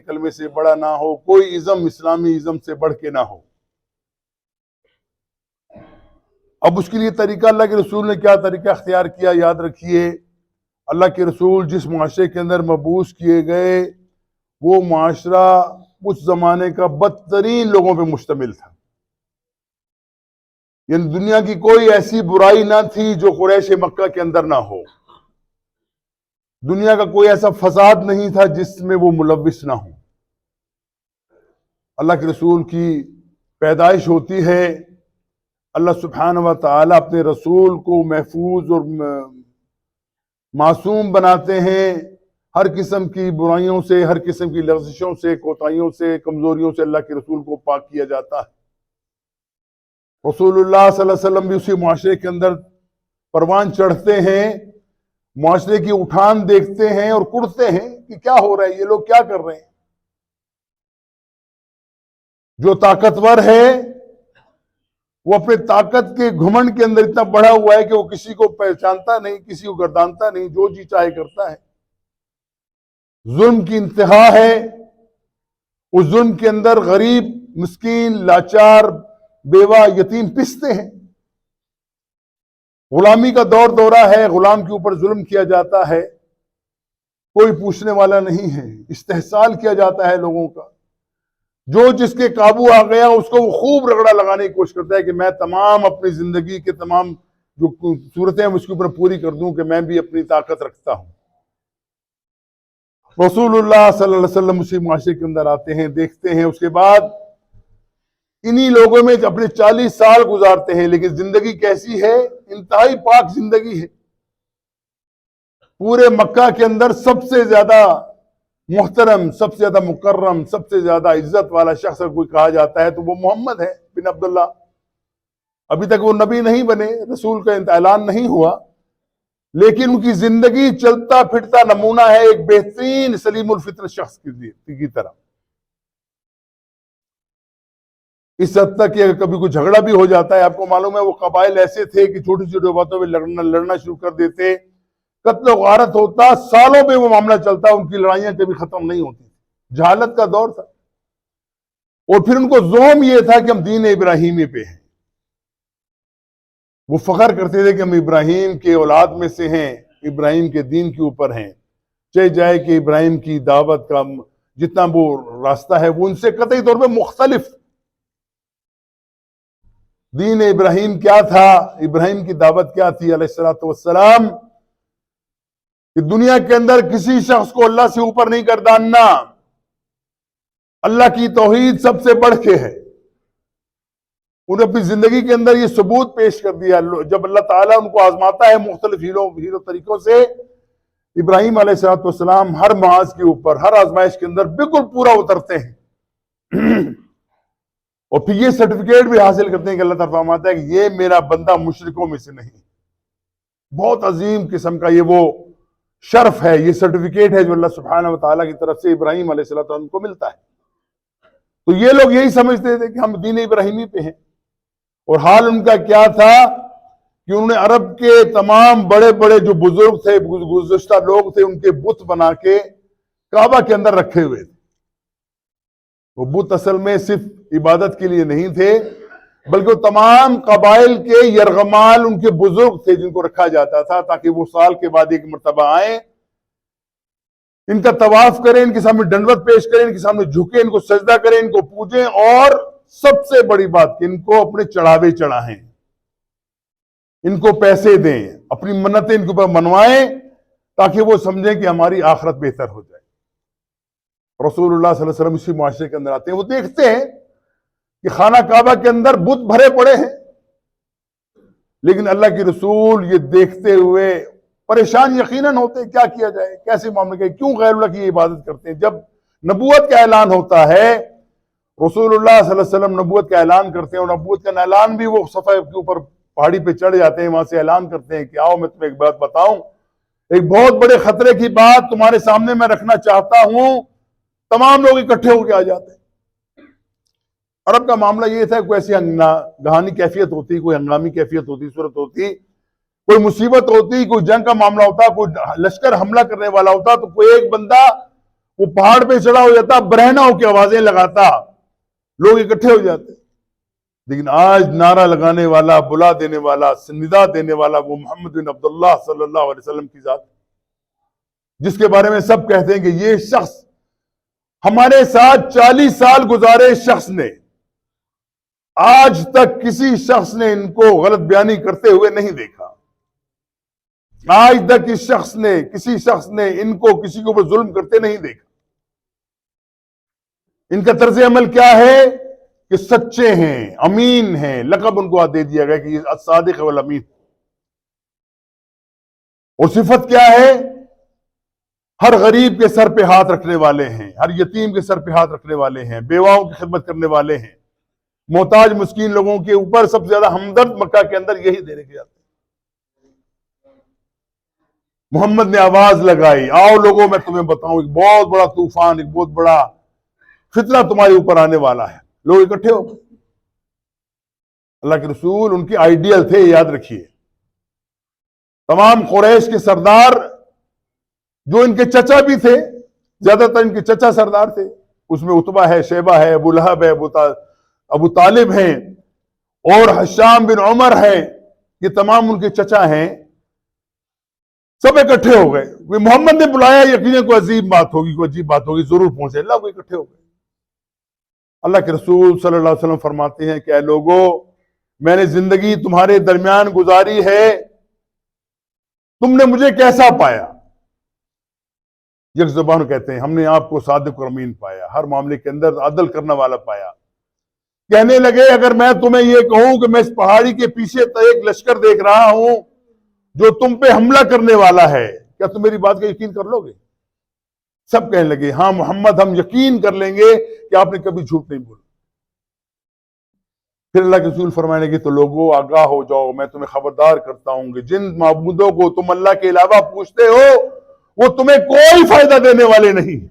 کلمے سے بڑا نہ ہو، کوئی ازم اسلامی ازم سے بڑھ کے نہ ہو۔ اب اس کے لیے طریقہ اللہ کے رسول نے کیا طریقہ اختیار کیا، یاد رکھیے، اللہ کے رسول جس معاشرے کے اندر مبعوث کیے گئے وہ معاشرہ اس زمانے کا بدترین لوگوں پہ مشتمل تھا۔ یعنی دنیا کی کوئی ایسی برائی نہ تھی جو قریش مکہ کے اندر نہ ہو، دنیا کا کوئی ایسا فساد نہیں تھا جس میں وہ ملوث نہ ہو۔ اللہ کے رسول کی پیدائش ہوتی ہے، اللہ سبحانہ و تعالیٰ اپنے رسول کو محفوظ اور معصوم بناتے ہیں، ہر قسم کی برائیوں سے، ہر قسم کی لغزشوں سے، کوتاہیوں سے، کمزوریوں سے اللہ کے رسول کو پاک کیا جاتا ہے۔ رسول اللہ صلی اللہ علیہ وسلم بھی اسی معاشرے کے اندر پروان چڑھتے ہیں، معاشرے کی اٹھان دیکھتے ہیں اور کڑتے ہیں کہ کیا ہو رہا ہے، یہ لوگ کیا کر رہے ہیں۔ جو طاقتور ہے وہ اپنے طاقت کے گھمنڈ کے اندر اتنا بڑھا ہوا ہے کہ وہ کسی کو پہچانتا نہیں، کسی کو گردانتا نہیں، جو جی چاہے کرتا ہے۔ ظلم کی انتہا ہے، اس ظلم کے اندر غریب، مسکین، لاچار، بیوہ، یتیم پستے ہیں۔ غلامی کا دور دورہ ہے، غلام کے اوپر ظلم کیا جاتا ہے، کوئی پوچھنے والا نہیں ہے، استحصال کیا جاتا ہے لوگوں کا۔ جو جس کے قابو آ گیا اس کو وہ خوب رگڑا لگانے کی کوشش کرتا ہے کہ میں تمام اپنی زندگی کے تمام جو صورتیں ہیں اس کے اوپر پوری کر دوں کہ میں بھی اپنی طاقت رکھتا ہوں۔ رسول اللہ صلی اللہ علیہ وسلم اسی معاشرے کے اندر آتے ہیں، دیکھتے ہیں، اس کے بعد انہی لوگوں میں اپنے 40 سال گزارتے ہیں، لیکن زندگی کیسی ہے؟ انتہائی پاک زندگی ہے۔ پورے مکہ کے اندر سب سے زیادہ محترم، سب سے زیادہ مکرم، سب سے زیادہ عزت والا شخص اگر کوئی کہا جاتا ہے تو وہ محمد ہے بن عبداللہ۔ ابھی تک وہ نبی نہیں بنے، رسول کا اعلان نہیں ہوا، لیکن ان کی زندگی چلتا پھرتا نمونہ ہے ایک بہترین سلیم الفطرت شخص کی طرح۔ اس حد تک کہ اگر کبھی کوئی جھگڑا بھی ہو جاتا ہے، آپ کو معلوم ہے وہ قبائل ایسے تھے کہ چھوٹی چھوٹی باتوں پہ لڑنا شروع کر دیتے، قتل و غارت ہوتا، سالوں پہ وہ معاملہ چلتا، ان کی لڑائیاں کبھی ختم نہیں ہوتی۔ جہالت کا دور تھا، اور پھر ان کو زوم یہ تھا کہ ہم دین ابراہیمی پہ ہیں۔ وہ فخر کرتے تھے کہ ہم ابراہیم کے اولاد میں سے ہیں، ابراہیم کے دین کے اوپر ہیں، چاہے جائے کہ ابراہیم کی دعوت کا جتنا وہ راستہ ہے وہ ان سے قطعی طور پہ مختلف۔ دین ابراہیم کیا تھا، ابراہیم کی دعوت کیا تھی علیہ الصلوۃ والسلام، کہ دنیا کے اندر کسی شخص کو اللہ سے اوپر نہیں گرداننا، اللہ کی توحید سب سے بڑھ کے ہے۔ انہوں نے اپنی زندگی کے اندر یہ ثبوت پیش کر دیا۔ جب اللہ تعالیٰ ان کو آزماتا ہے مختلف ہیرو طریقوں سے، ابراہیم علیہ الصلوۃ والسلام ہر محاذ کے اوپر، ہر آزمائش کے اندر بالکل پورا اترتے ہیں، اور پھر یہ سرٹیفکیٹ بھی حاصل کرتے ہیں کہ اللہ تعالیٰ فرماتا ہے کہ یہ میرا بندہ مشرکوں میں سے نہیں۔ بہت عظیم قسم کا یہ وہ شرف ہے، یہ سرٹیفکیٹ ہے جو اللہ سبحانہ و تعالیٰ کی طرف سے ابراہیم علیہ السلام کو ملتا ہے۔ تو یہ لوگ یہی سمجھتے تھے کہ ہم دین ابراہیمی پہ ہیں، اور حال ان کا کیا تھا کہ انہوں نے عرب کے تمام بڑے بڑے جو بزرگ تھے، گزشتہ لوگ تھے، ان کے بت بنا کے کعبہ کے اندر رکھے ہوئے تھے۔ وہ بت اصل میں صرف عبادت کے لیے نہیں تھے، بلکہ وہ تمام قبائل کے یرغمال ان کے بزرگ تھے جن کو رکھا جاتا تھا، تاکہ وہ سال کے بعد ایک مرتبہ آئیں، ان کا طواف کریں، ان کے سامنے ڈنڈوت پیش کریں، ان کے سامنے جھکیں، ان کو سجدہ کریں، ان کو پوجیں، اور سب سے بڑی بات کہ ان کو اپنے چڑھاوے چڑھائیں، ان کو پیسے دیں، اپنی منتیں ان کے اوپر منوائیں، تاکہ وہ سمجھیں کہ ہماری آخرت بہتر ہو جائے۔ رسول اللہ صلی اللہ علیہ وسلم اسی معاشرے کے اندر آتے ہیں، وہ دیکھتے ہیں کہ خانہ کعبہ کے اندر بت بھرے پڑے ہیں، لیکن اللہ کے رسول یہ دیکھتے ہوئے پریشان یقیناً ہوتے، کیا کیا جائے، کیسے معاملہ کریں، کیوں غیر اللہ کی عبادت کرتے ہیں۔ جب نبوت کا اعلان ہوتا ہے، رسول اللہ صلی اللہ علیہ وسلم نبوت کا اعلان کرتے ہیں، اور نبوت کا اعلان بھی وہ صفحے کے اوپر پہاڑی پہ چڑھ جاتے ہیں، وہاں سے اعلان کرتے ہیں کہ آؤ میں تمہیں ایک بات بتاؤں، ایک بہت بڑے خطرے کی بات تمہارے سامنے میں رکھنا چاہتا ہوں۔ تمام لوگ اکٹھے ہو کے آ جاتے ہیں۔ عرب کا معاملہ یہ تھا، کوئی ایسی گہانی کیفیت ہوتی، کوئی ہنگامی کیفیت ہوتی، صورت ہوتی، کوئی مصیبت ہوتی، کوئی جنگ کا معاملہ ہوتا، کوئی لشکر حملہ کرنے والا ہوتا، تو کوئی ایک بندہ وہ پہاڑ پہ چڑھا ہو جاتا، برہناؤں کی آوازیں لگاتا، لوگ اکٹھے ہو جاتے. لیکن آج نعرہ لگانے والا، بلا دینے والا، ندا دینے والا وہ محمد بن عبداللہ صلی اللہ علیہ وسلم کی ذات، جس کے بارے میں سب کہتے ہیں کہ یہ شخص ہمارے ساتھ 40 سال گزارے شخص نے آج تک کسی شخص نے ان کو غلط بیانی کرتے ہوئے نہیں دیکھا. آج تک کسی شخص نے ان کو کسی کے اوپر ظلم کرتے نہیں دیکھا. ان کا طرز عمل کیا ہے کہ سچے ہیں، امین ہیں. لقب ان کو دے دیا گیا کہ یہ الصادق والامین. اور صفت کیا ہے؟ ہر غریب کے سر پہ ہاتھ رکھنے والے ہیں، ہر یتیم کے سر پہ ہاتھ رکھنے والے ہیں، بیواؤں کی خدمت کرنے والے ہیں، محتاج مسکین لوگوں کے اوپر سب سے زیادہ ہمدرد مکہ کے اندر یہی دینے کے جاتے ہیں. محمد نے آواز لگائی، آؤ لوگوں میں تمہیں بتاؤں ایک بہت بڑا طوفان، ایک بہت بڑا فتنہ تمہارے اوپر آنے والا ہے. لوگ اکٹھے ہو گئے. اللہ کے رسول ان کے آئیڈیل تھے، یاد رکھیے. تمام قریش کے سردار جو ان کے چچا بھی تھے، زیادہ تر ان کے چچا سردار تھے. اس میں عتبہ ہے، شیبہ ہے، ابو لہب ہے، ابو طالب ہیں، اور حشام بن عمر ہیں. یہ تمام ان کے چچا ہیں. سب اکٹھے ہو گئے. محمد نے بلایا، یقیناً کوئی عجیب بات ہوگی، ضرور پہنچے. اللہ کو اکٹھے ہو گئے. اللہ کے رسول صلی اللہ علیہ وسلم فرماتے ہیں کہ اے لوگو، میں نے زندگی تمہارے درمیان گزاری ہے، تم نے مجھے کیسا پایا؟ یک زبان کہتے ہیں ہم نے آپ کو صادق اور امین پایا، ہر معاملے کے اندر عدل کرنے والا پایا. کہنے لگے اگر میں تمہیں یہ کہوں کہ میں اس پہاڑی کے پیچھے ایک لشکر دیکھ رہا ہوں جو تم پہ حملہ کرنے والا ہے، کیا تم میری بات کا یقین کر لو گے؟ سب کہنے لگے ہاں محمد، ہم یقین کر لیں گے کہ آپ نے کبھی جھوٹ نہیں بولا. پھر اللہ کے رسول فرمانے لگے تو لوگوں آگاہ ہو جاؤ، میں تمہیں خبردار کرتا ہوں کہ جن معبودوں کو تم اللہ کے علاوہ پوچھتے ہو وہ تمہیں کوئی فائدہ دینے والے نہیں،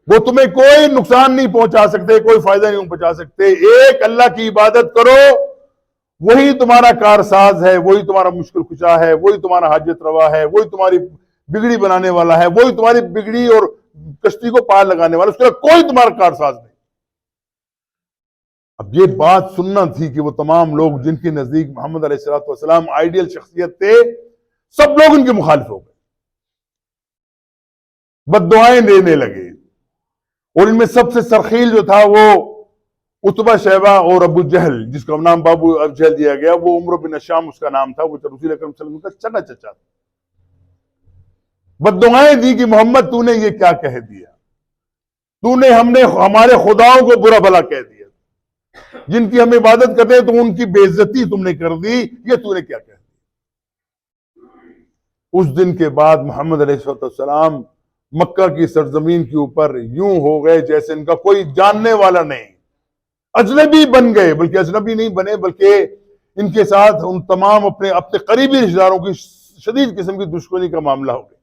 وہ تمہیں کوئی نقصان نہیں پہنچا سکتے، کوئی فائدہ نہیں پہنچا سکتے. ایک اللہ کی عبادت کرو، وہی تمہارا کارساز ہے، وہی تمہارا مشکل کشا ہے، وہی تمہارا حاجت روا ہے، وہی تمہاری بگڑی بنانے والا ہے، وہی تمہاری بگڑی اور کشتی کو پار لگانے والا، اس کے بعد کوئی تمہارا کارساز نہیں. اب یہ بات سننا تھی کہ وہ تمام لوگ جن کے نزدیک محمد علیہ السلام آئیڈیل شخصیت تھے، سب لوگ ان کے مخالف ہو گئے، بد دعائیں دینے لگے. اور ان میں سب سے سرخیل جو تھا وہ عتبہ، شیبہ اور ابو جہل، جس کا نام ابو جہل دیا گیا. وہ عمرو بن الشام اس کا نام تھا، وہ رسول اکرم صلی اللہ علیہ وسلم کا چچا تھا. بد دعائیں دی کہ محمد تو نے یہ کیا کہہ دیا، تو نے ہمارے خداؤں کو برا بھلا کہہ دیا، جن کی ہم عبادت کرتے ہیں تو ان کی بے عزتی تم نے کر دی، یہ تو نے کیا کہہ دیا. اس دن کے بعد محمد علیہ السلام مکہ کی سرزمین کے اوپر یوں ہو گئے جیسے ان کا کوئی جاننے والا نہیں. اجنبی بن گئے، بلکہ اجنبی نہیں بنے، بلکہ ان کے ساتھ ان تمام اپنے قریبی رشتہ داروں کی شدید قسم کی دشمنی کا معاملہ ہو گیا.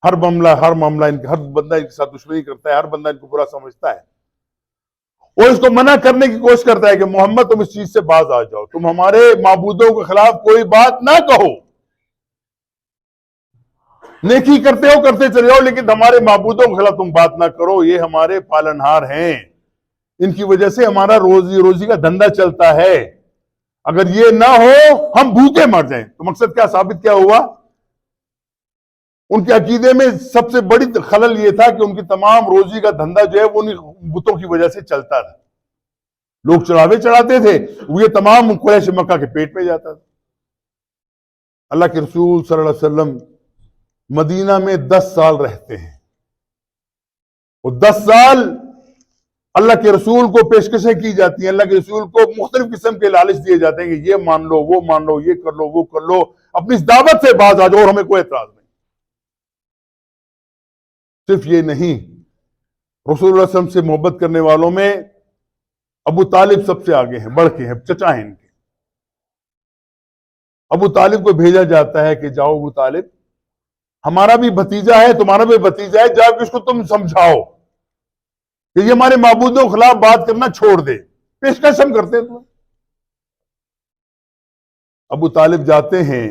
ہر معاملہ ہر بندہ ان کے ساتھ دشمنی کرتا ہے، ہر بندہ ان کو برا سمجھتا ہے، اور اس کو منع کرنے کی کوشش کرتا ہے کہ محمد تم اس چیز سے باز آ جاؤ، تم ہمارے معبودوں کے خلاف کوئی بات نہ کہو، نیکی کرتے ہو کرتے چلے جاؤ، لیکن ہمارے معبودوں کے خلاف تم بات نہ کرو. یہ ہمارے پالنہار ہیں، ان کی وجہ سے ہمارا روزی کا دھندا چلتا ہے، اگر یہ نہ ہو ہم بھوکے مر جائیں. تو مقصد کیا ثابت کیا ہوا؟ ان کے عقیدے میں سب سے بڑی خلل یہ تھا کہ ان کی تمام روزی کا دھندا جو ہے وہ ان بتوں کی وجہ سے چلتا تھا. لوگ چڑھاوے چڑھاتے تھے، وہ یہ تمام قریش مکہ کے پیٹ میں جاتا تھا. اللہ کے رسول صلی اللہ علیہ وسلم مدینہ میں 10 سال رہتے ہیں، اور 10 سال اللہ کے رسول کو پیشکشیں کی جاتی ہیں، اللہ کے رسول کو مختلف قسم کے لالچ دیے جاتے ہیں کہ یہ مان لو، وہ مان لو، یہ کر لو، وہ کر لو، اپنی اس دعوت سے باز آ جاؤ اور ہمیں کوئی اعتراض نہیں. صرف یہ نہیں، رسول اللہ صلی اللہ علیہ وسلم سے محبت کرنے والوں میں ابو طالب سب سے آگے ہیں، بڑھ کے ہیں، چچا ہیں ان کے. ابو طالب کو بھیجا جاتا ہے کہ جاؤ ابو طالب، ہمارا بھی بھتیجا ہے، تمہارا بھی بھتیجا ہے، جاؤ اس کو تم سمجھاؤ کہ یہ ہمارے معبودوں کے خلاف بات کرنا چھوڑ دے، پیشکش ہم کرتے ہیں. ابو طالب جاتے ہیں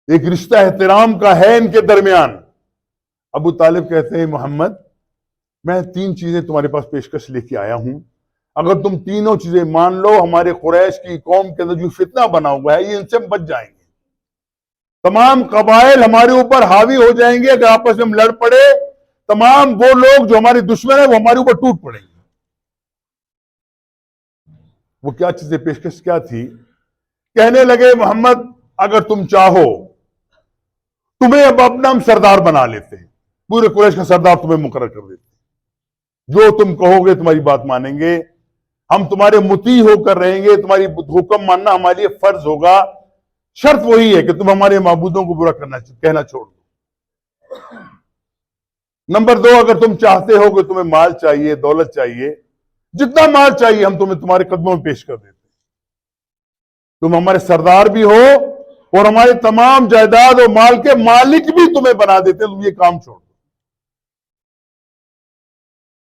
ایک رشتہ احترام کا ہے ان کے درمیان۔ ابو طالب کہتے ہیں محمد میں 3 چیزیں تمہارے پاس پیشکش لے کے آیا ہوں، اگر تم تینوں چیزیں مان لو ہمارے قریش کی قوم کے اندر جو فتنہ بنا ہوا ہے یہ ان سے بچ جائیں گے، تمام قبائل ہمارے اوپر حاوی ہو جائیں گے، اگر آپس میں ہم لڑ پڑے تمام وہ لوگ جو ہمارے دشمن ہیں وہ ہمارے اوپر ٹوٹ پڑیں گے۔ وہ کیا چیزیں پیشکش کیا تھی؟ کہنے لگے محمد اگر تم چاہو تمہیں اب اپنا ہم سردار بنا لیتے ہیں، پورے قریش کا سردار تمہیں مقرر کر دیتے ہیں، جو تم کہو گے تمہاری بات مانیں گے، ہم تمہارے مطیع ہو کر رہیں گے، تمہاری حکم ماننا ہمارے لیے فرض ہوگا، شرط وہی ہے کہ تم ہمارے معبودوں کو برا کہنا چھوڑ دو۔ نمبر 2، اگر تم چاہتے ہو کہ تمہیں مال چاہیے، دولت چاہیے، جتنا مال چاہیے ہم تمہیں تمہارے قدموں میں پیش کر دیتے ہیں، تم ہمارے سردار بھی ہو اور ہمارے تمام جائیداد اور مال کے مالک بھی تمہیں بنا دیتے ہیں، تم یہ کام چھوڑ دو۔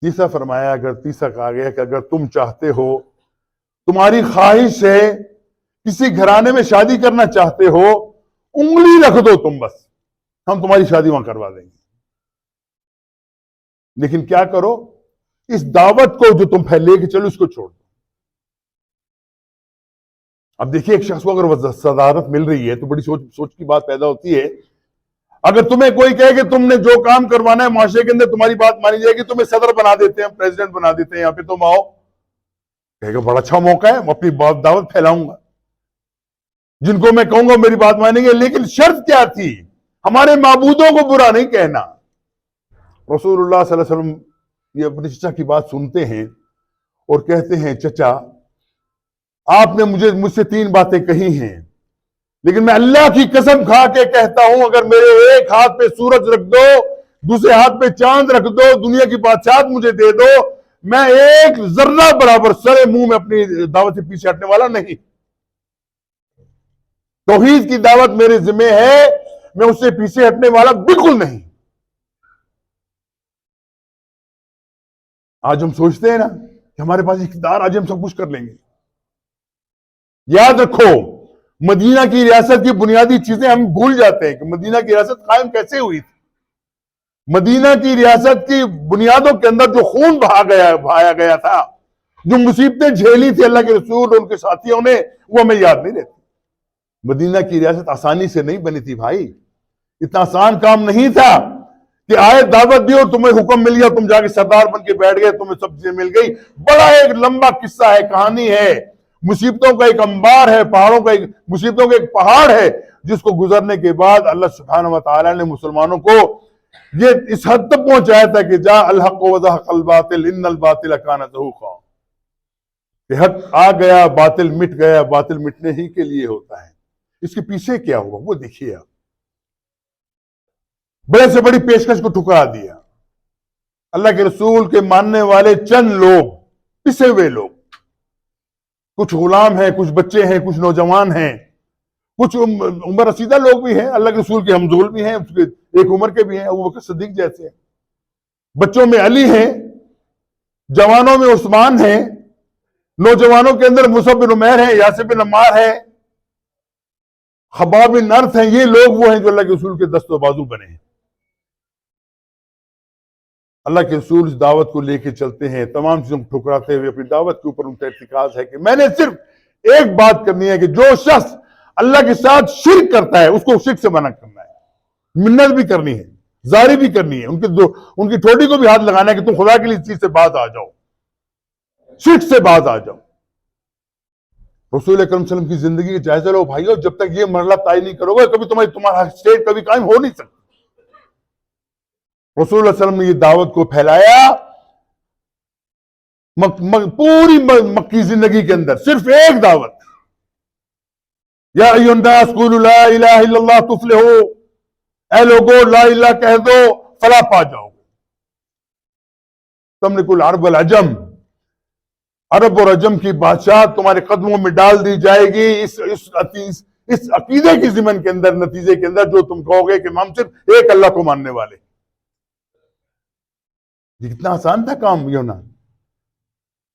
تیسرا فرمایا، تیسرا کہا گیا کہ اگر تم چاہتے ہو، تمہاری خواہش ہے، کسی گھرانے میں شادی کرنا چاہتے ہو، انگلی رکھ دو تم بس، ہم تمہاری شادی وہاں کروا دیں گے، لیکن کیا کرو، اس دعوت کو جو تم لے کے چلو اس کو چھوڑ دو۔ اب دیکھیے ایک شخص کو اگر صدارت مل رہی ہے تو بڑی سوچ کی بات پیدا ہوتی ہے۔ اگر تمہیں کوئی کہے کہ تم نے جو کام کروانا ہے معاشرے کے اندر تمہاری بات مانی جائے گی، تمہیں صدر بنا دیتے ہیں، پریزیڈنٹ بنا دیتے ہیں، یہاں پہ تم آؤ، کہے گا بڑا اچھا موقع ہے، میں اپنی دعوت پھیلاؤں گا، جن کو میں کہوں گا میری بات مانیں گے، لیکن شرط کیا تھی؟ ہمارے معبودوں کو برا نہیں کہنا۔ رسول اللہ صلی اللہ علیہ وسلم یہ اپنے چچا کی بات سنتے ہیں اور کہتے ہیں چچا آپ نے مجھ سے 3 باتیں کہی ہیں، لیکن میں اللہ کی قسم کھا کے کہتا ہوں اگر میرے ایک ہاتھ پہ سورج رکھ دو، دوسرے ہاتھ پہ چاند رکھ دو، دنیا کی بادشاہت مجھے دے دو، میں ایک ذرہ برابر سرے منہ میں اپنی دعوت سے پیچھے ہٹنے والا نہیں۔ توحید کی دعوت میرے ذمہ ہے، میں اس سے پیچھے ہٹنے والا بالکل نہیں۔ آج ہم سوچتے ہیں نا کہ ہمارے پاس اقتدار، آج ہم سب کچھ کر لیں گے۔ یاد رکھو مدینہ کی ریاست کی بنیادی چیزیں ہم بھول جاتے ہیں کہ مدینہ کی ریاست قائم کیسے ہوئی تھی۔ مدینہ کی ریاست کی بنیادوں کے اندر جو خون بہایا گیا تھا، جو مصیبتیں جھیلی تھی اللہ کے رسول اور ان کے ساتھیوں نے، وہ ہمیں یاد نہیں رہتی۔ مدینہ کی ریاست آسانی سے نہیں بنی تھی بھائی، اتنا آسان کام نہیں تھا کہ آئے دعوت دی اور تمہیں حکم مل گیا، تم جا کے سردار بن کے بیٹھ گئے، تمہیں سب چیزیں مل گئی۔ بڑا ایک لمبا قصہ ہے، کہانی ہے، مصیبتوں کا ایک انبار ہے، پہاڑوں کا مصیبتوں کا ایک پہاڑ ہے، جس کو گزرنے کے بعد اللہ سبحانہ و تعالی نے مسلمانوں کو یہ اس حد تک پہنچایا تھا کہ جاء الحق وزهق الباطل ان الباطل کان زہوقا، کہ حق آ گیا، باطل مٹ گیا، باطل مٹنے ہی کے لیے ہوتا ہے۔ اس کے پیچھے کیا ہوا وہ دیکھیے آپ، بڑے سے بڑی پیشکش کو ٹھکرا دیا۔ اللہ کے رسول کے ماننے والے چند لوگ، پسے ہوئے لوگ، کچھ غلام ہیں، کچھ بچے ہیں، کچھ نوجوان ہیں، کچھ عمر رسیدہ لوگ بھی ہیں، اللہ کے رسول کے ہمزول بھی ہیں، اس کے ایک عمر کے بھی ہیں، ابوبکر صدیق جیسے ہیں، بچوں میں علی ہیں، جوانوں میں عثمان ہیں، نوجوانوں کے اندر مصعب بن عمیر ہیں، یاسر بن عمار ہیں، خباب بن ارت ہیں۔ یہ لوگ وہ ہیں جو اللہ کے رسول کے دست و بازو بنے ہیں۔ اللہ کے رسول اس دعوت کو لے کے چلتے ہیں، تمام چیزوں کو ٹھکراتے ہوئے اپنی دعوت کے اوپر ان کا ارتکاز ہے کہ میں نے صرف ایک بات کرنی ہے کہ جو شخص اللہ کے ساتھ شرک کرتا ہے اس کو شرک سے منع کرنا ہے، منت بھی کرنی ہے، زاری بھی کرنی ہے، ان کی ٹھوڑی کو بھی ہاتھ لگانا ہے کہ تم خدا کے لیے اس چیز سے باز آ جاؤ، شرک سے باز آ جاؤ۔ رسول اکرم صلی اللہ علیہ وسلم کی زندگی کا جائزہ لو بھائیو، جب تک یہ مرحلہ طے نہیں کرو گے کبھی تمہارا اسٹیٹ کبھی قائم ہو نہیں سکتا۔ رسول اللہ صلی اللہ علیہ وسلم نے یہ دعوت کو پھیلایا پوری مکی زندگی کے اندر، صرف ایک دعوت، یا ایھا الناس قولوا لا الہ الا اللہ تفلحوا، اے لوگو لا الہ کہہ دو فلاح پا جاؤ گے۔ تملک العرب والعجم، عرب اور عجم کی بادشاہ تمہارے قدموں میں ڈال دی جائے گی، اس عقیدے کی ضمن کے اندر، نتیجے کے اندر، جو تم کہو گے کہ ہم صرف ایک اللہ کو ماننے والے۔ یہ کتنا آسان تھا کام یہ ہونا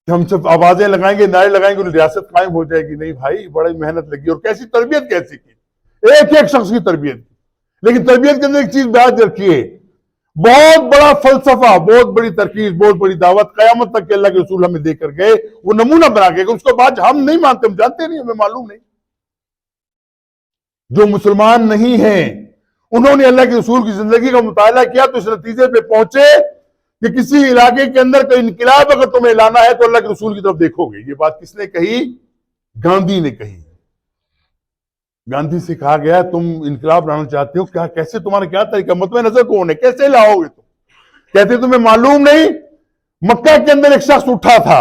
کہ ہم صرف آوازیں لگائیں گے، نعرے لگائیں گے اور ریاست قائم ہو جائے گی؟ نہیں بھائی، بڑی محنت لگی، اور کیسی تربیت کیسی کی، ایک ایک شخص کی تربیت کی. لیکن تربیت کے اندر ایک چیز یاد رکھیے, بہت بڑا فلسفہ, بہت بڑی ترکیز, بہت بڑی دعوت قیامت تک کے اللہ کے رسول ہمیں دے کر گئے, وہ نمونہ بنا کے. اس کو بعد ہم نہیں مانتے, ہم جانتے نہیں, ہمیں معلوم نہیں. جو مسلمان نہیں ہیں انہوں نے اللہ کے رسول کی زندگی کا مطالعہ کیا تو اس نتیجے پہ پہنچے کہ کسی علاقے کے اندر کوئی انقلاب اگر تمہیں لانا ہے تو اللہ کے رسول کی طرف دیکھو گے. یہ بات کس نے کہی؟ گاندھی نے کہی. گاندھی سے کہا گیا تم انقلاب لانا چاہتے ہو, کیا کیسے, تمہارا کیا طریقہ, مطمئن نظر کون ہے, کیسے لاؤ گے تم؟ کہتے تمہیں معلوم نہیں, مکہ کے اندر ایک شخص اٹھا تھا,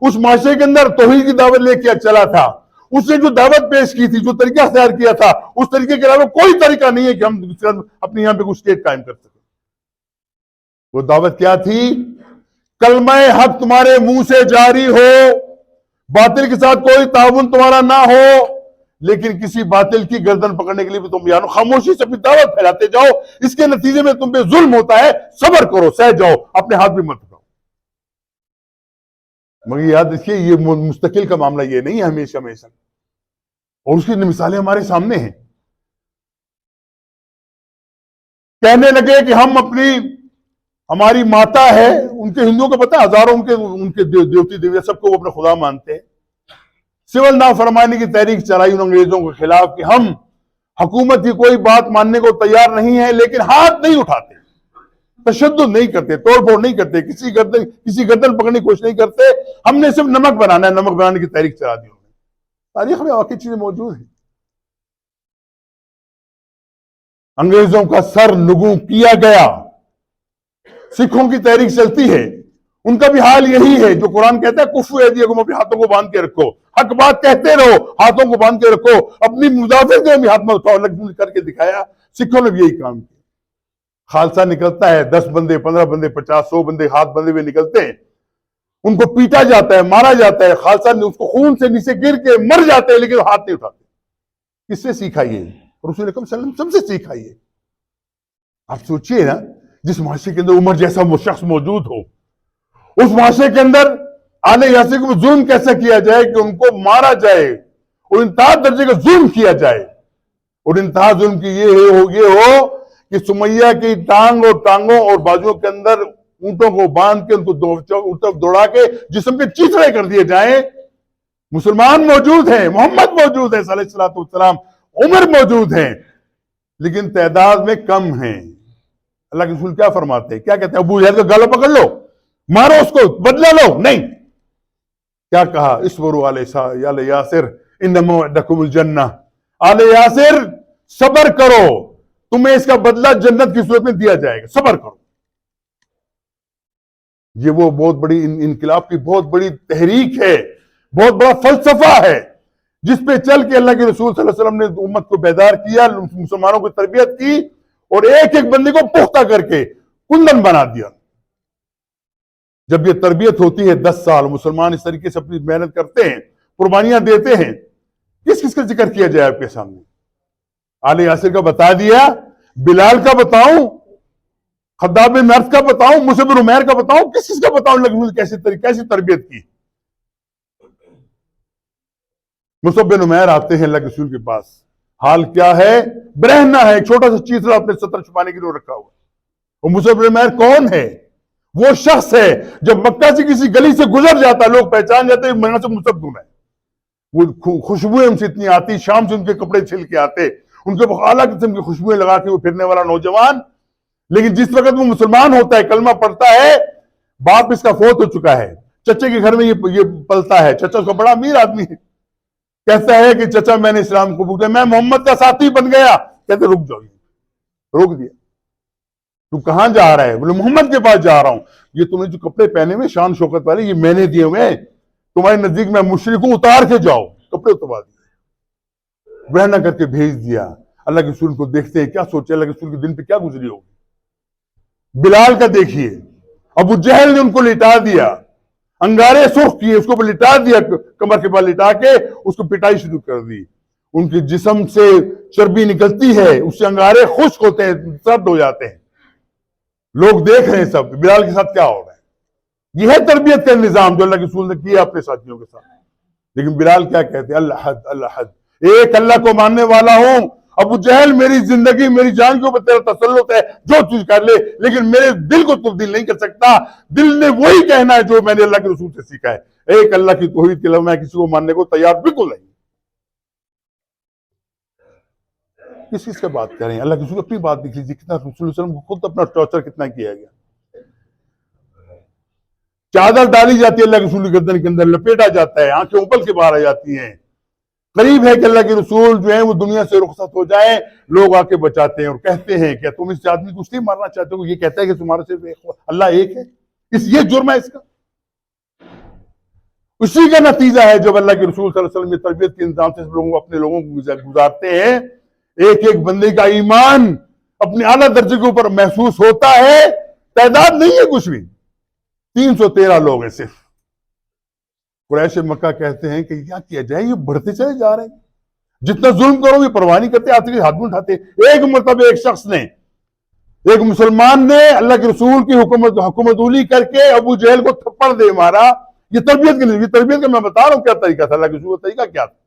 اس معاشرے کے اندر توحید کی دعوت لے کے چلا تھا, اس نے جو دعوت پیش کی تھی, جو طریقہ اختیار کیا تھا, اس طریقے کے علاوہ کوئی طریقہ نہیں ہے کہ ہم اپنے یہاں پہ کوئی اسٹیٹ قائم کر سکیں. وہ دعوت کیا تھی؟ کلمہ حق تمہارے منہ سے جاری ہو, باطل کے ساتھ کوئی تعاون تمہارا نہ ہو, لیکن کسی باطل کی گردن پکڑنے کے لیے بھی تم جانو, خاموشی سے اپنی دعوت پھیلاتے جاؤ, اس کے نتیجے میں تم پہ ظلم ہوتا ہے, صبر کرو, سہ جاؤ, اپنے ہاتھ بھی مت اٹھاؤ. مگر یاد رکھیے یہ مستقل کا معاملہ یہ نہیں ہے ہمیشہ ہمیشہ, اور اس کی مثالیں ہمارے سامنے ہیں. کہنے لگے کہ ہماری ماتا ہے, ان کے ہندوؤں کو پتہ ہے ہزاروں ان کے دیوتی دیویا سب کو وہ اپنا خدا مانتے ہیں. سول نافرمانی کی تحریک چلائی ان انگریزوں کے خلاف کہ ہم حکومت کی کوئی بات ماننے کو تیار نہیں ہے, لیکن ہاتھ نہیں اٹھاتے, تشدد نہیں کرتے, توڑ پھوڑ نہیں کرتے, کسی گردن پکڑنے کی کوشش نہیں کرتے, ہم نے صرف نمک بنانا ہے. نمک بنانے کی تحریک چلا دی انہوں نے. تاریخ میں واقعی چیزیں موجود ہیں. انگریزوں کا سر نگوں کیا گیا, سکھوں کی تحریک چلتی ہے, ان کا بھی حال یہی ہے جو قرآن کہتا ہے کفو ایدیکم, اپنے ہاتھوں کو باندھ کے رکھو, حق بات کہتے رہو, ہاتھوں کو باندھ کے رکھو, اپنی مدافعت میں بھی ہاتھ میں اٹھاؤ. الگ کر کے دکھایا. سکھوں نے بھی یہی کام کیا. خالصہ نکلتا ہے, 10 بندے, 15 بندے, 50, 100 بندے ہاتھ بندے ہوئے نکلتے ہیں, ان کو پیٹا جاتا ہے, مارا جاتا ہے, خالصہ نے اس کو خون سے نیچے گر کے مر جاتے ہیں, لیکن ہاتھ نہیں اٹھاتے. کس سے سیکھا یہ؟ رسول اکرم صلی اللہ علیہ وسلم سے سیکھا یہ. آپ سوچئے نا, جس معاشرے کے اندر عمر جیسا وہ شخص موجود ہو, اس معاشرے کے اندر آل یاسر کو ظلم کیسا کیا جائے کہ ان کو مارا جائے, اور انتہا درجے کا ظلم کیا جائے, اور انتہا ظلم کی یہ ہو کہ سمیہ کی ٹانگوں اور بازوؤں کے اندر اونٹوں کو باندھ کے ان کو دوڑا کے جسم کے چیتڑے کر دیے جائیں. مسلمان موجود ہیں, محمد موجود ہیں صلی اللہ علیہ وسلم, عمر موجود ہیں, لیکن تعداد میں کم ہیں. اللہ کے رسول کیا فرماتے ہیں, کیا کہتے ہیں؟ ابو جہل کا گلا پکڑ لو, مارو اس کو, بدلہ لو. نہیں, کیا کہا؟ اصبروا علی یاسر ان موعدکم الجنہ. آل یاسر صبر کرو, تمہیں اس کا بدلہ جنت کی صورت میں دیا جائے گا, صبر کرو. یہ وہ بہت بڑی انقلاب کی بہت بڑی تحریک ہے, بہت بڑا فلسفہ ہے, جس پہ چل کے اللہ کے رسول صلی اللہ علیہ وسلم نے امت کو بیدار کیا, مسلمانوں کی تربیت کی, اور ایک ایک بندے کو پختہ کر کے کندن بنا دیا. جب یہ تربیت ہوتی ہے 10 سال, مسلمان اس طریقے سے اپنی محنت کرتے ہیں, قربانیاں دیتے ہیں, کس کا ذکر کیا جائے آپ کے سامنے؟ آل یاسر کا بتا دیا, بلال کا بتاؤں, خداب بن مرث کا بتاؤں, مصعب بن عمیر کا بتاؤں, کس کا بتاؤں اللہ کیسی تربیت کی. مصعب بن عمیر آتے ہیں اللہ کے رسول کے پاس, حال کیا ہے؟ برہنہ ہے, ایک چھوٹا سا چیتڑا اپنے سطر چھپانے کے لیے رکھا ہوا. اور مصعب بن عمیر کون ہے؟ وہ شخص ہے جب مکہ سے کسی گلی سے گزر جاتا ہے لوگ پہچان جاتے ہیں میں سے مصعب بن ہے. وہ خوشبوئیں ان سے اتنی آتی, شام سے ان کے کپڑے چھل کے آتے, ان کے اعلیٰ قسم کی خوشبوئیں لگا کے وہ پھرنے والا نوجوان. لیکن جس وقت وہ مسلمان ہوتا ہے, کلمہ پڑھتا ہے, باپ اس کا فوت ہو چکا ہے, چچے کے گھر میں یہ پلتا ہے, چچا اس کا بڑا امیر آدمی ہے, کہتا ہے کہ چچا میں نے اسلام قبول کیا, میں محمد کا ساتھی بن گیا. کہتے رک جاؤ, روک دیا. تو کہاں جا رہا ہے؟ بولے محمد کے پاس جا رہا ہوں. یہ تم نے جو کپڑے پہنے ہوئے شان شوکت والے, یہ میں نے دیے ہوئے, تمہارے نزدیک میں مشرک ہوں, اتار کے جاؤ. کپڑے اتروا دیے, بہنا کر کے بھیج دیا. اللہ کے رسول کو دیکھتے ہیں, کیا سوچے اللہ کے رسول کے دن پہ کیا گزری ہوگی. بلال کا دیکھیے, ابو جہل نے ان کو لٹا دیا, انگارے سرخ کیے, اس کو لٹا دیا, کمر کے پاس لٹا کے اس کو پٹائی شروع کر دی. ان کے جسم سے چربی نکلتی ہے, اس سے انگارے خشک ہوتے ہیں, سرد ہو جاتے ہیں. لوگ دیکھ رہے ہیں سب, بلال کے ساتھ کیا ہو رہا ہے. یہ ہے تربیت کا نظام جو اللہ کے رسول نے کیا اپنے ساتھیوں کے ساتھ. لیکن بلال کیا کہتے ہیں؟ اللہ حد, ایک اللہ کو ماننے والا ہوں, ابو جہل میری زندگی میری جان کے اوپر تیرا تسلط ہے، جو چیز کر لے، لیکن میرے دل کو تبدیل نہیں کر سکتا۔ دل نے وہی کہنا ہے جو میں نے اللہ کے رسول سے سیکھا ہے۔ ایک اللہ کی توحید کے علاوہ میں کسی کو ماننے کو تیار بالکل نہیں۔ کس چیز سے بات کریں؟ اللہ کے رسول اپنی بات دیکھ لیجیے، کتنا رسول اللہ علیہ وسلم کو خود اپنا ٹارچر کتنا کیا گیا۔ چادر ڈالی جاتی ہے اللہ کے رسول کی گردن کے اندر، لپیٹا جاتا ہے، آنکھیں ابل کے باہر آ جاتی ہیں۔ قریب ہے کہ اللہ کے رسول جو ہیں وہ دنیا سے رخصت ہو جائیں، لوگ آ کے بچاتے ہیں اور کہتے ہیں کہ تم اس آدمی کو اس لیے مارنا چاہتے ہو، یہ کہتا ہے کہ تمہارا صرف اللہ ایک ہے، یہ جرم ہے اس کا۔ اسی کا نتیجہ ہے جب اللہ کے رسول صلی اللہ علیہ وسلم یہ تربیت کے انتظام سے لوگوں اپنے لوگوں کو گزارتے ہیں، ایک ایک بندے کا ایمان اپنے اعلیٰ درجے کے اوپر محسوس ہوتا ہے۔ تعداد نہیں ہے کچھ بھی، 313 لوگ ہیں صرف۔ قریش مکہ کہتے ہیں کہ کیا کیا جائے، یہ بڑھتے چلے جا رہے ہیں، جتنا ظلم کرو یہ پرواہ نہیں کرتے، آتے کے ہاتھ میں اٹھاتے۔ ایک مرتبہ ایک شخص نے، ایک مسلمان نے اللہ کے رسول کی حکومت اولی کر کے ابو جہل کو تھپڑ دے مارا۔ یہ تربیت کا میں بتا رہا ہوں کیا طریقہ تھا، اللہ کے رسول کا طریقہ کیا تھا۔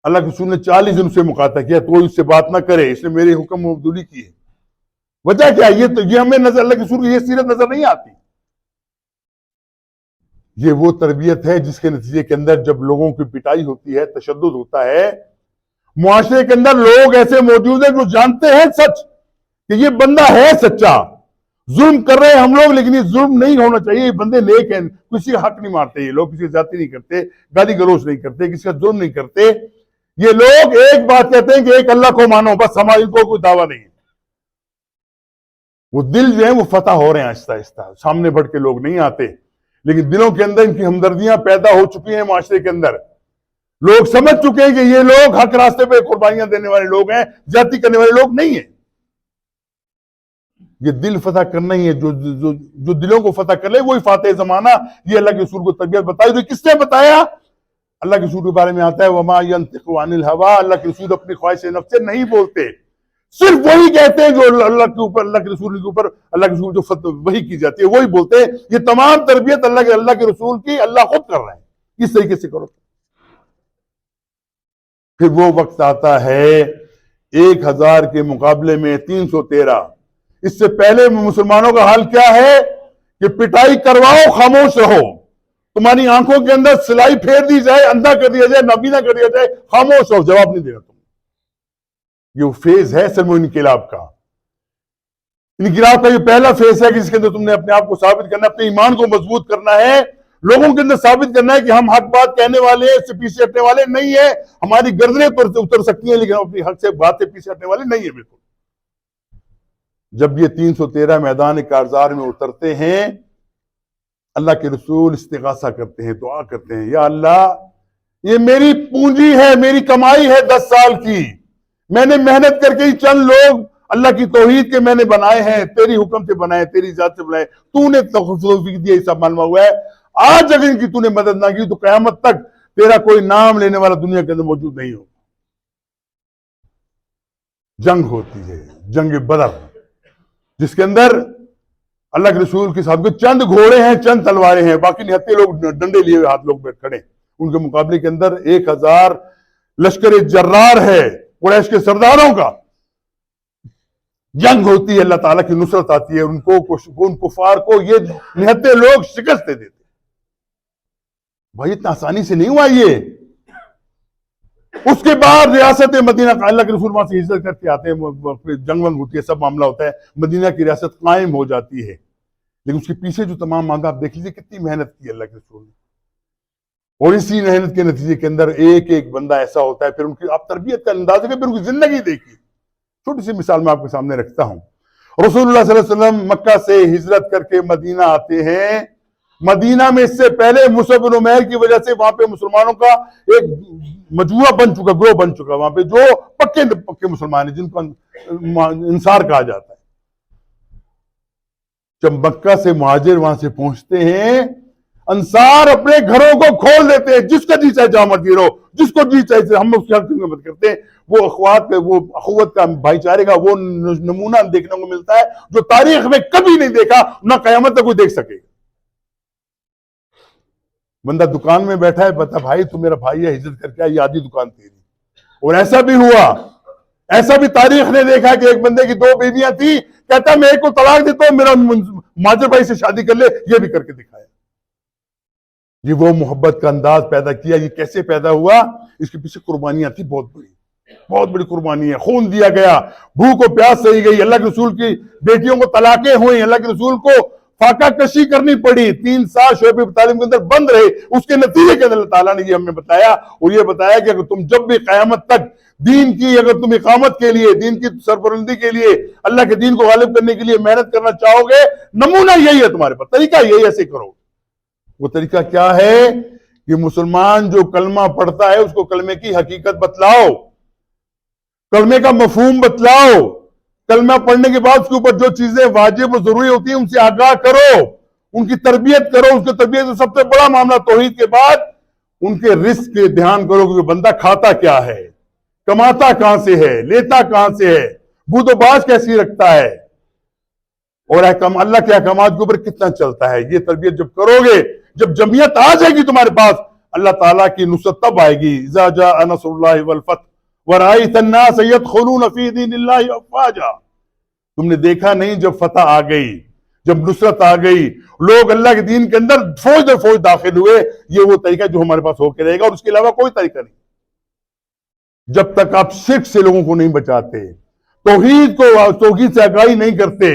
اللہ کے رسول نے 40 دن سے مقاطع کیا تو اس سے بات نہ کرے، اس نے میری حکومت اولی کی ہے۔ وجہ کیا ہے؟ یہ ہمیں نظر اللہ کے رسول کی یہ سیرت نظر نہیں آتی۔ یہ وہ تربیت ہے جس کے نتیجے کے اندر جب لوگوں کی پٹائی ہوتی ہے، تشدد ہوتا ہے، معاشرے کے اندر لوگ ایسے موجود ہیں جو جانتے ہیں سچ کہ یہ بندہ ہے سچا، ظلم کر رہے ہیں ہم لوگ لیکن یہ ظلم نہیں ہونا چاہیے، یہ بندے نیک ہیں، کسی کا حق نہیں مارتے، یہ لوگ کسی کی زیادتی نہیں کرتے، گالی گلوچ نہیں کرتے، کسی کا ظلم نہیں کرتے۔ یہ لوگ ایک بات کہتے ہیں کہ ایک اللہ کو مانو، بس ہماری کوئی دعویٰ نہیں ہے۔ وہ دل جو ہیں وہ فتح ہو رہے ہیں آہستہ آہستہ، سامنے بڑھ کے لوگ نہیں آتے، لیکن دلوں کے اندر ان کی ہمدردیاں پیدا ہو چکی ہیں۔ معاشرے کے اندر لوگ سمجھ چکے ہیں کہ یہ لوگ حق راستے پہ قربانیاں دینے والے لوگ ہیں، زیادتی کرنے والے لوگ نہیں ہیں۔ یہ دل فتح کرنا ہی ہے، جو دلوں کو فتح کر لے وہی فاتح زمانہ۔ یہ اللہ کے رسول کو تربیت بتائی، جو کس نے بتایا؟ اللہ کے رسول کے بارے میں آتا ہے وما ينطق عن الهوى، اللہ کے رسول اپنی خواہش نفس سے نہیں بولتے، صرف وہی کہتے ہیں جو اللہ کے اوپر، اللہ کے رسول کے اوپر، اللہ کے رسول جو وہی کی جاتی ہے وہی بولتے ہیں۔ یہ تمام تربیت اللہ کے رسول کی اللہ خود کر رہے ہیں، اس طریقے سے کرو۔ پھر وہ وقت آتا ہے 1000 کے مقابلے میں 313۔ اس سے پہلے مسلمانوں کا حال کیا ہے کہ پٹائی کرواؤ، خاموش رہو، تمہاری آنکھوں کے اندر سلائی پھیر دی جائے، اندھا کر دیا جائے، نابینا کر دیا جائے، خاموش رہو، جواب نہیں دینا تم۔ یہ فیز ہے سلم انقلاب کا۔ انقلاب کا یہ پہلا فیز ہے کہ جس کے اندر تم نے اپنے آپ کو ثابت کرنا ہے، اپنے ایمان کو مضبوط کرنا ہے، لوگوں کے اندر ثابت کرنا ہے کہ ہم حق بات کہنے والے ہیں، اس سے پیچھے ہٹنے والے نہیں ہیں۔ ہماری گردنیں پر اتر سکتی ہیں لیکن ہم اپنی حق سے بات سے پیچھے ہٹنے والے نہیں ہیں بالکل۔ جب یہ 313 میدان کارزار میں اترتے ہیں، اللہ کے رسول استغاثہ کرتے ہیں، دعا کرتے ہیں، یا اللہ یہ میری پونجی ہے، میری کمائی ہے 10 سال کی، میں نے محنت کر کے ہی چند لوگ اللہ کی توحید کے میں نے بنائے ہیں، تیری حکم سے بنائے، تیری ذات سے بنائے، تو نے توفیق دیا، یہ سب معلوم ہوا ہے۔ آج اگر ان کی تو نے مدد نہ کی تو قیامت تک تیرا کوئی نام لینے والا دنیا کے اندر موجود نہیں ہوگا۔ جنگ ہوتی ہے، جنگ بدر، جس کے اندر اللہ کے رسول کے ساتھ چند گھوڑے ہیں، چند تلواریں ہیں، باقی نہتے لوگ ڈنڈے لیے ہوئے ہاتھ لوگ بیٹھ کھڑے، ان کے مقابلے کے اندر 1000 لشکر جرار ہے قریش کے سرداروں کا۔ جنگ ہوتی ہے، اللہ تعالیٰ کی نصرت آتی ہے، ان کفار کو یہ نہتے لوگ شکست دے دیتے۔ بھائی اتنا آسانی سے نہیں ہوا یہ۔ اس کے بعد ریاست مدینہ کا، اللہ کے رسول وہاں سے ہجرت کر کے آتے ہیں، جنگ ونگ ہوتی ہے، سب معاملہ ہوتا ہے، مدینہ کی ریاست قائم ہو جاتی ہے، لیکن اس کے پیچھے جو تمام معاملہ آپ دیکھ لیجیے کتنی محنت کی اللہ کے رسول نے، اور اسی محنت کے نتیجے کے اندر ایک ایک بندہ ایسا ہوتا ہے۔ پھر ان کی آپ تربیت کا اندازہ کہ پھر ان کی زندگی دیکھیے۔ چھوٹی سی مثال میں آپ کے سامنے رکھتا ہوں۔ رسول اللہ صلی اللہ علیہ وسلم مکہ سے ہجرت کر کے مدینہ آتے ہیں۔ مدینہ میں اس سے پہلے مصعب بن عمیر کی وجہ سے وہاں پہ مسلمانوں کا ایک مجموعہ بن چکا، گروہ بن چکا وہاں پہ، جو پکے مسلمان ہیں، جن کو انصار کہا جاتا ہے۔ جب مکہ سے مہاجر وہاں سے پہنچتے ہیں، انصار اپنے گھروں کو کھول دیتے ہیں، جس کا جی چاہے جہاں مرضی رہو، جس کو جی چاہے، ہم اس کی حق کی مدد کرتے ہیں۔ وہ اخوت کا، بھائی چارے کا وہ نمونہ دیکھنے کو ملتا ہے جو تاریخ میں کبھی نہیں دیکھا، نہ قیامت تک کوئی دیکھ سکے۔ بندہ دکان میں بیٹھا ہے، بتا بھائی تو میرا بھائی ہے، ہجرت کر کے آئی، آدھی دکان تیری، اور ایسا بھی ہوا ایسا بھی تاریخ نے دیکھا کہ ایک بندے کی 2 بیویاں تھی، کہتا میں ایک کو طلاق دیتا ہوں، میرا ماجر بھائی سے شادی کر لے، یہ بھی کر کے دکھایا۔ یہ وہ محبت کا انداز پیدا کیا۔ یہ کیسے پیدا ہوا؟ اس کے پیچھے قربانیاں تھی، بہت بڑی قربانی ہے، خون دیا گیا، بھوک و پیاس سہی گئی، اللہ کے رسول کی بیٹیوں کو طلاقیں ہوئی، اللہ کے رسول کو فاقہ کشی کرنی پڑی، 3 سال شعیب ابی طالب کے اندر بند رہے۔ اس کے نتیجے کے اندر اللہ تعالیٰ نے یہ ہمیں بتایا، اور یہ بتایا کہ اگر تم جب بھی قیامت تک دین کی، اگر تم اقامت کے لیے، دین کی سربلندی کے لیے، اللہ کے دین کو غالب کرنے کے لیے محنت کرنا چاہو گے، نمونہ یہی ہے تمہارے پاس، طریقہ یہی، ایسے کرو۔ وہ طریقہ کیا ہے کہ مسلمان جو کلمہ پڑھتا ہے اس کو کلمے کی حقیقت بتلاؤ، کلمے کا مفہوم بتلاؤ، کلمہ پڑھنے کے بعد اس کے اوپر جو چیزیں واجب و ضروری ہوتی ہیں ان سے آگاہ کرو، ان کی تربیت کرو۔ اس کی تربیت سے سب سے بڑا معاملہ توحید کے بعد ان کے رزق کے دھیان کرو کہ بندہ کھاتا کیا ہے، کماتا کہاں سے ہے، لیتا کہاں سے ہے، بود و باز کیسی رکھتا ہے، اور اللہ کے احکامات کے اوپر کتنا چلتا ہے۔ یہ تربیت جب کرو گے، جب جمعیت آ جائے گی تمہارے پاس، اللہ تعالیٰ کی نصرت تب آئے گی۔ اذا جاء نصر اللہ والفتح ورأیت الناس يدخلون فی دین اللہ افواجا۔ تم نے دیکھا نہیں جب فتح آ گئی، جب نصرت آ گئی، لوگ اللہ کے دین کے اندر فوج در فوج داخل ہوئے۔ یہ وہ طریقہ جو ہمارے پاس ہو کے رہے گا، اور اس کے علاوہ کوئی طریقہ نہیں۔ جب تک آپ شرک سے لوگوں کو نہیں بچاتے، توحید سے آگاہی نہیں کرتے،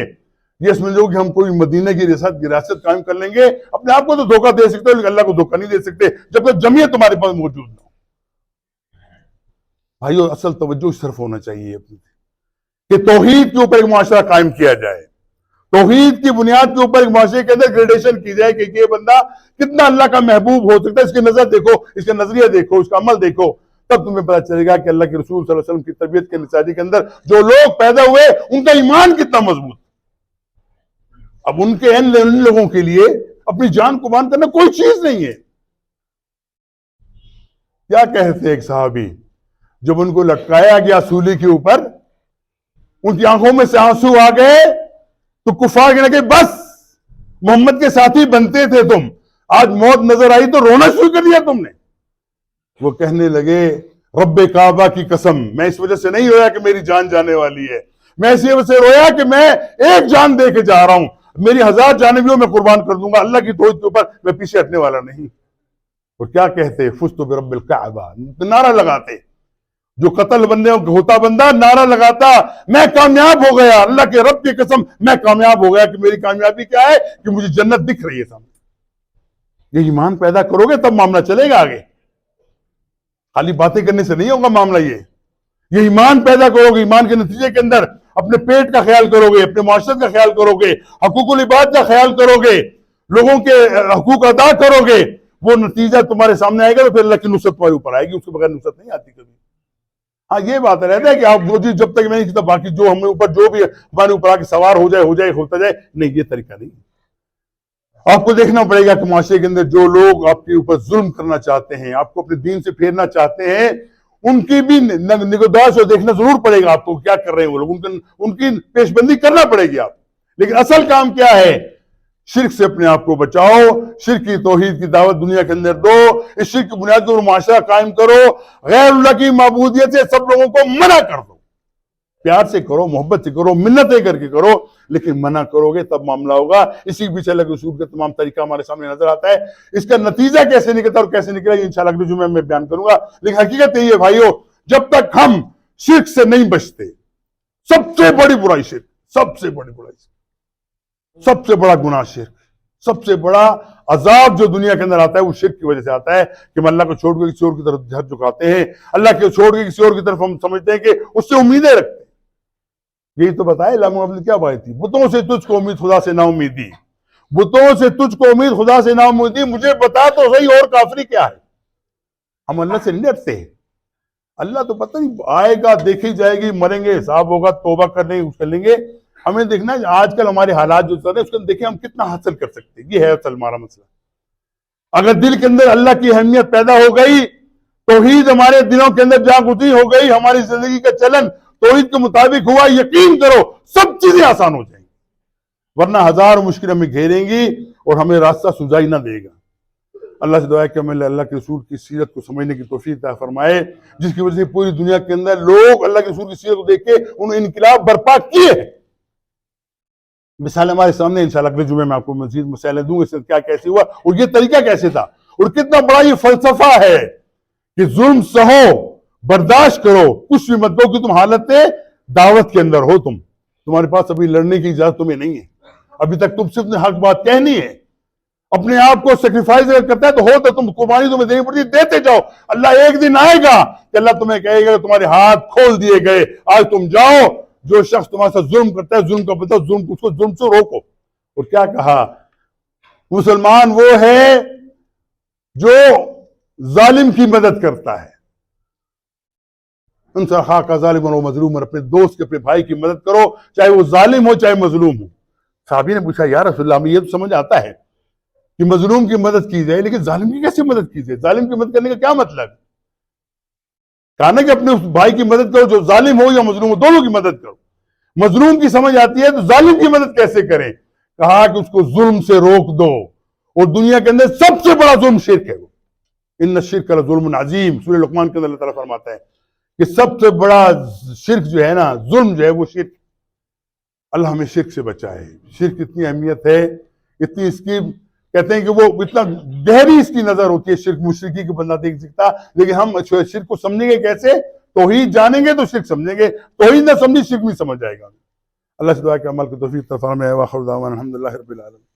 یہ سمجھو کہ ہم کوئی مدینہ کی ریاست قائم کر لیں گے، اپنے آپ کو تو دھوکہ دے سکتے ہو لیکن اللہ کو دھوکہ نہیں دے سکتے جب تک جمعیت تمہارے پاس موجود نہ ہو۔ بھائیو، اصل توجہ اس طرف ہونا چاہیے اپنی کہ توحید کے اوپر ایک معاشرہ قائم کیا جائے، توحید کی بنیاد کے اوپر ایک معاشرے کے اندر گریڈیشن کی جائے کہ یہ بندہ کتنا اللہ کا محبوب ہو سکتا ہے، اس کی نظر دیکھو، اس کا نظریہ دیکھو، اس کا عمل دیکھو، تب تمہیں پتہ چلے گا کہ اللہ کے رسول صلی اللہ علیہ وسلم کی تربیت کے نتیجے کے اندر جو لوگ پیدا ہوئے ان کا ایمان کتنا مضبوط۔ اب ان لوگوں کے لیے اپنی جان قربان کرنا کوئی چیز نہیں ہے۔ کیا کہتے ایک صحابی، جب ان کو لٹکایا گیا سولی کے اوپر، ان کی آنکھوں میں سے آنسو آ گئے تو کفار کہنے لگے بس، محمد کے ساتھی بنتے تھے تم، آج موت نظر آئی تو رونا شروع کر دیا تم نے۔ وہ کہنے لگے رب کعبہ کی قسم، میں اس وجہ سے نہیں رویا کہ میری جان جانے والی ہے، میں اس وجہ سے رویا کہ میں ایک جان دے کے جا رہا ہوں، میری 1000 جانیں بھی ہو میں قربان کر دوں گا، اللہ کی توحید کے اوپر میں پیچھے ہٹنے والا نہیں۔ اور کیا کہتے فزت برب الکعبہ، نعرہ لگاتے، جو قتل بندے ہوتا بندہ نعرہ لگاتا میں کامیاب ہو گیا، اللہ کے رب کی قسم میں کامیاب ہو گیا، کہ میری کامیابی کیا ہے کہ مجھے جنت دکھ رہی ہے سامنے۔ یہ ایمان پیدا کرو گے تب معاملہ چلے گا آگے، خالی باتیں کرنے سے نہیں ہوگا معاملہ۔ یہ ایمان پیدا کرو گے، ایمان کے نتیجے کے اندر اپنے پیٹ کا خیال کرو گے، اپنے معاشرت کا خیال کرو گے، حقوق العباد کا خیال کرو گے، لوگوں کے حقوق ادا کرو گے، وہ نتیجہ تمہارے سامنے آئے گا تو پھر اللہ کی نصرت تمہارے اوپر آئے گی، اس کے بغیر نصرت نہیں آتی کبھی۔ ہاں یہ بات رہتا ہے کہ آپ وہ چیز جب تک میں نہیں کہتا باقی جو ہمیں اوپر جو بھی ہمارے اوپر آ کے سوار ہو جائے ہوتا جائے، نہیں، یہ طریقہ نہیں۔ آپ کو دیکھنا پڑے گا کہ معاشرے کے اندر جو لوگ آپ کے اوپر ظلم کرنا چاہتے ہیں، آپ کو اپنے دین سے پھیرنا چاہتے ہیں، ان کی بھی نگہداشت اور دیکھنا ضرور پڑے گا آپ کو، کیا کر رہے ہیں وہ لوگ، ان کی پیش بندی کرنا پڑے گی آپ۔ لیکن اصل کام کیا ہے؟ شرک سے اپنے آپ کو بچاؤ، شرک کی توحید کی دعوت دنیا کے اندر دو، اس شرک کی بنیاد پر معاشرہ قائم کرو، غیر اللہ کی معبودیت سے سب لوگوں کو منع کر دو، پیار سے کرو، محبت سے کرو، منتیں کر کے کرو، لیکن منع کرو گے تب معاملہ ہوگا۔ اسی کے پیچھے اللہ کے رسول کا تمام طریقہ ہمارے سامنے نظر آتا ہے۔ اس کا نتیجہ کیسے نکلتا ہے اور کیسے نکلے گا انشاءاللہ اگلے جمعے میں بیان کروں گا، لیکن حقیقت یہی ہے بھائیو، جب تک ہم شرک سے نہیں بچتے، سب سے بڑی برائی شرک، سب سے بڑی برائی شرک، سب سے بڑا گناہ شرک، سب سے بڑا عذاب جو دنیا کے اندر آتا ہے وہ شرک کی وجہ سے آتا ہے کہ ہم اللہ کو چھوڑ کے کسی اور کی طرف جھک جھکاتے ہیں، اللہ کو چھوڑ کے کسی اور کی طرف ہم سمجھتے ہیں کہ اس سے امیدیں رکھتے ہیں۔ یہی تو بتایا علامہ محمد نے کیا بات تھی، بتوں سے تجھ کو امید خدا سے نا امیدی، بتوں سے تجھ کو امید خدا سے نا امیدی، مجھے بتا تو صحیح اور کافری کیا ہے۔ ہم اللہ سے نہیں ڈرتے ہیں، اللہ تو پتہ نہیں آئے گا، دیکھی جائے گی، مریں گے، حساب ہوگا، توبہ کر لیں گے۔ ہمیں دیکھنا ہے آج کل ہمارے حالات جو چل رہے ہیں اس کو دیکھیں ہم کتنا حاصل کر سکتے ہیں، یہ ہے اصل ہمارا مسئلہ۔ اگر دل کے اندر اللہ کی اہمیت پیدا ہو گئی، توحید ہمارے دلوں کے اندر جاگزی ہو گئی، ہماری زندگی کا چلن توحید کے مطابق ہوا، یقین کرو سب چیزیں آسان ہو جائیں گی، ورنہ ہزار مشکل ہمیں گھیریں گی اور ہمیں راستہ سجائی نہ دے گا۔ اللہ سے دعا ہے کہ ہمیں اللہ کے رسول کی سیرت کو سمجھنے کی توفیق عطا فرمائے، جس کی وجہ سے پوری دنیا کے اندر لوگ اللہ کے رسول کی سیرت کو دیکھ کے انہوں نے انقلاب برپا کیے ہیں۔ مثال ہمارے سامنے انشاءاللہ اگلے جمعے میں آپ کو مزید مسائل دوں گا، کیا کیسے ہوا اور یہ طریقہ کیسے تھا، اور کتنا بڑا یہ فلسفہ ہے کہ ظلم سہو، برداشت کرو، کچھ بھی مت کرو، کہ تم حالت دعوت کے اندر ہو، تمہارے پاس ابھی لڑنے کی اجازت تمہیں نہیں ہے، ابھی تک تم صرف حق بات کہنی ہے، اپنے آپ کو سیکریفائز اگر کرتا ہے تو ہو تو تم قربانی تمہیں دینی پڑتی، دیتے جاؤ، اللہ ایک دن آئے گا کہ اللہ تمہیں کہے گا کہ تمہارے ہاتھ کھول دیے گئے، آج تم جاؤ، جو شخص تمہارے ساتھ ظلم کرتا ہے، ظلم کا پتہ، اس کو ظلم سے روکو۔ اور کیا کہا، مسلمان وہ ہے جو ظالم کی مدد کرتا ہے، انسان خواہ کا ظالم اور مظلوم، اور اپنے دوست کے، اپنے بھائی کی مدد کرو، چاہے وہ ظالم ہو چاہے مظلوم ہو۔ صحابی نے پوچھا یا رسول اللہ، ہمیں یہ تو سمجھ آتا ہے کہ مظلوم کی مدد کی جائے، لیکن ظالم کی کیسے مدد کی جائے؟ ظالم کی مدد کرنے کا کیا مطلب؟ کہا نا کہ اپنے اس بھائی کی مدد کرو جو ظالم ہو یا مظلوم ہو، دونوں کی مدد کرو۔ مظلوم کی سمجھ آتی ہے تو ظالم کی مدد کیسے کریں؟ کہا کہ اس کو ظلم سے روک دو، اور دنیا کے اندر سب سے بڑا ظلم شرک ہے، وہ ان الشرک لظلم عظیم، سورہ لقمان کے اندر اللہ تعالیٰ فرماتا ہے کہ سب سے بڑا شرک جو ہے نا، ظلم جو ہے وہ شرک۔ اللہ ہمیں شرک سے بچائے۔ شرک اتنی اہمیت ہے، اتنی اس کی کہتے ہیں کہ وہ اتنا گہری اس کی نظر ہوتی ہے، شرک مشرکی کو بندہ دیکھ سکتا، لیکن ہم شرک کو سمجھیں گے کیسے؟ توحید جانیں گے تو شرک سمجھیں گے، توحید نہ سمجھی شرک نہیں سمجھ جائے گا۔ اللہ سے دعا کہ عمل کو توفیق عطا فرمائے، وآخر دعوانا الحمدللہ رب العالمین۔